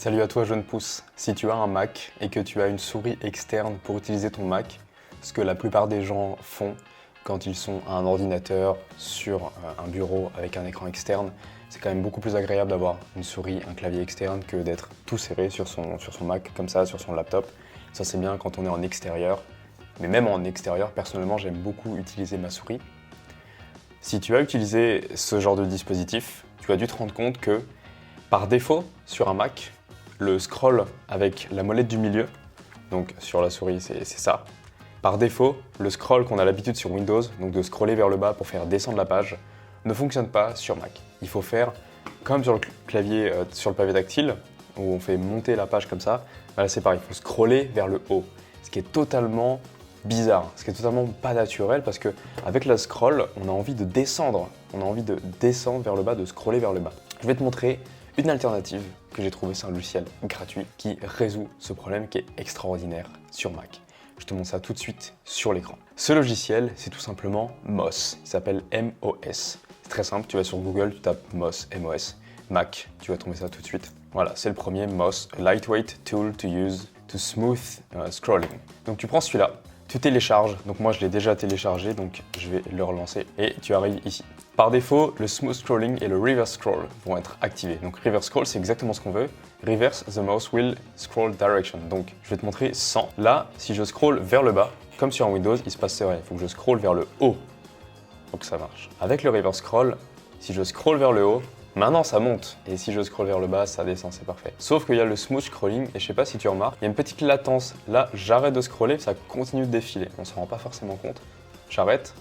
Salut à toi jeune pouce. Si tu as un Mac et que tu as une souris externe pour utiliser ton Mac, ce que la plupart des gens font quand ils sont à un ordinateur sur un bureau avec un écran externe, c'est quand même beaucoup plus agréable d'avoir une souris, un clavier externe que d'être tout serré sur son Mac comme ça, sur son laptop. Ça c'est bien quand on est en extérieur, mais même en extérieur, personnellement j'aime beaucoup utiliser ma souris. Si tu as utilisé ce genre de dispositif, tu as dû te rendre compte que par défaut, sur un Mac, le scroll avec la molette du milieu, donc sur la souris c'est ça. Par défaut, le scroll qu'on a l'habitude sur Windows, donc de scroller vers le bas pour faire descendre la page, ne fonctionne pas sur Mac. Il faut faire comme sur le clavier, sur le pavé tactile, où on fait monter la page comme ça. Là c'est pareil, il faut scroller vers le haut, ce qui est totalement bizarre, ce qui est totalement pas naturel parce que avec la scroll, on a envie de descendre, vers le bas, de scroller vers le bas. Je vais te montrer une alternative que j'ai trouvée, c'est un logiciel gratuit qui résout ce problème qui est extraordinaire sur Mac. Je te montre ça tout de suite sur l'écran. Ce logiciel, c'est tout simplement MOS. Il s'appelle MOS. C'est très simple, tu vas sur Google, tu tapes MOS, MOS, Mac, tu vas trouver ça tout de suite. Voilà, c'est le premier MOS, a lightweight tool to use to smooth scrolling. Donc tu prends celui-là, tu télécharges, donc moi je l'ai déjà téléchargé, donc je vais le relancer et tu arrives ici. Par défaut, le smooth scrolling et le reverse scroll vont être activés. Donc reverse scroll, c'est exactement ce qu'on veut. Reverse, the mouse will scroll direction. Donc je vais te montrer sans. Là, si je scroll vers le bas, comme sur un Windows, il se passe rien. Il faut que je scroll vers le haut pour que ça marche. Avec le reverse scroll, si je scroll vers le haut, maintenant ça monte. Et si je scroll vers le bas, ça descend, c'est parfait. Sauf qu'il y a le smooth scrolling et je sais pas si tu remarques, il y a une petite latence. Là, j'arrête de scroller, ça continue de défiler. On s'en rend pas forcément compte. J'arrête.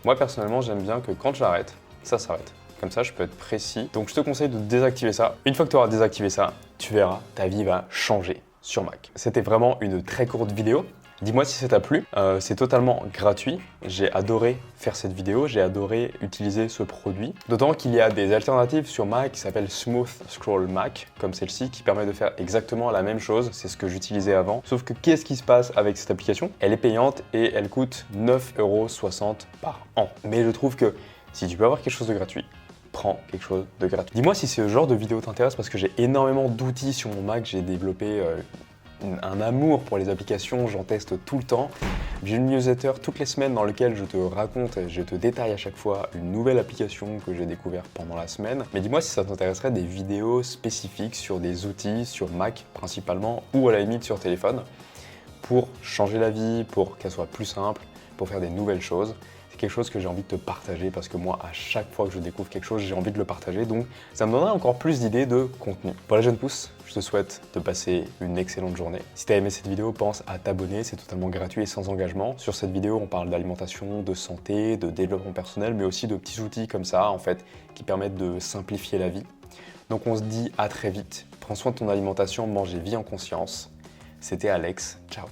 Moi personnellement, j'aime bien que quand j'arrête, ça s'arrête. Comme ça, je peux être précis. Donc je te conseille de désactiver ça. Une fois que tu auras désactivé ça, tu verras, ta vie va changer sur Mac. C'était vraiment une très courte vidéo. Dis-moi si ça t'a plu, c'est totalement gratuit. J'ai adoré faire cette vidéo, j'ai adoré utiliser ce produit. D'autant qu'il y a des alternatives sur Mac qui s'appellent Smooth Scroll Mac, comme celle-ci, qui permet de faire exactement la même chose. C'est ce que j'utilisais avant. Sauf que qu'est-ce qui se passe avec cette application? Elle est payante et elle coûte 9,60 € par an. Mais je trouve que si tu peux avoir quelque chose de gratuit, prends quelque chose de gratuit. Dis-moi si ce genre de vidéo t'intéresse parce que j'ai énormément d'outils sur mon Mac, j'ai développé un amour pour les applications, j'en teste tout le temps. J'ai une newsletter toutes les semaines dans laquelle je te raconte et je te détaille à chaque fois une nouvelle application que j'ai découverte pendant la semaine. Mais dis-moi si ça t'intéresserait des vidéos spécifiques sur des outils, sur Mac principalement, ou à la limite sur téléphone, pour changer la vie, pour qu'elle soit plus simple, pour faire des nouvelles choses. C'est quelque chose que j'ai envie de te partager parce que moi, à chaque fois que je découvre quelque chose, j'ai envie de le partager. Donc, ça me donnerait encore plus d'idées de contenu. Voilà, jeune pouce, je te souhaite de passer une excellente journée. Si tu as aimé cette vidéo, pense à t'abonner, c'est totalement gratuit et sans engagement. Sur cette vidéo, on parle d'alimentation, de santé, de développement personnel, mais aussi de petits outils comme ça, en fait, qui permettent de simplifier la vie. Donc, on se dit à très vite. Prends soin de ton alimentation, mange et vis en conscience. C'était Alex, ciao.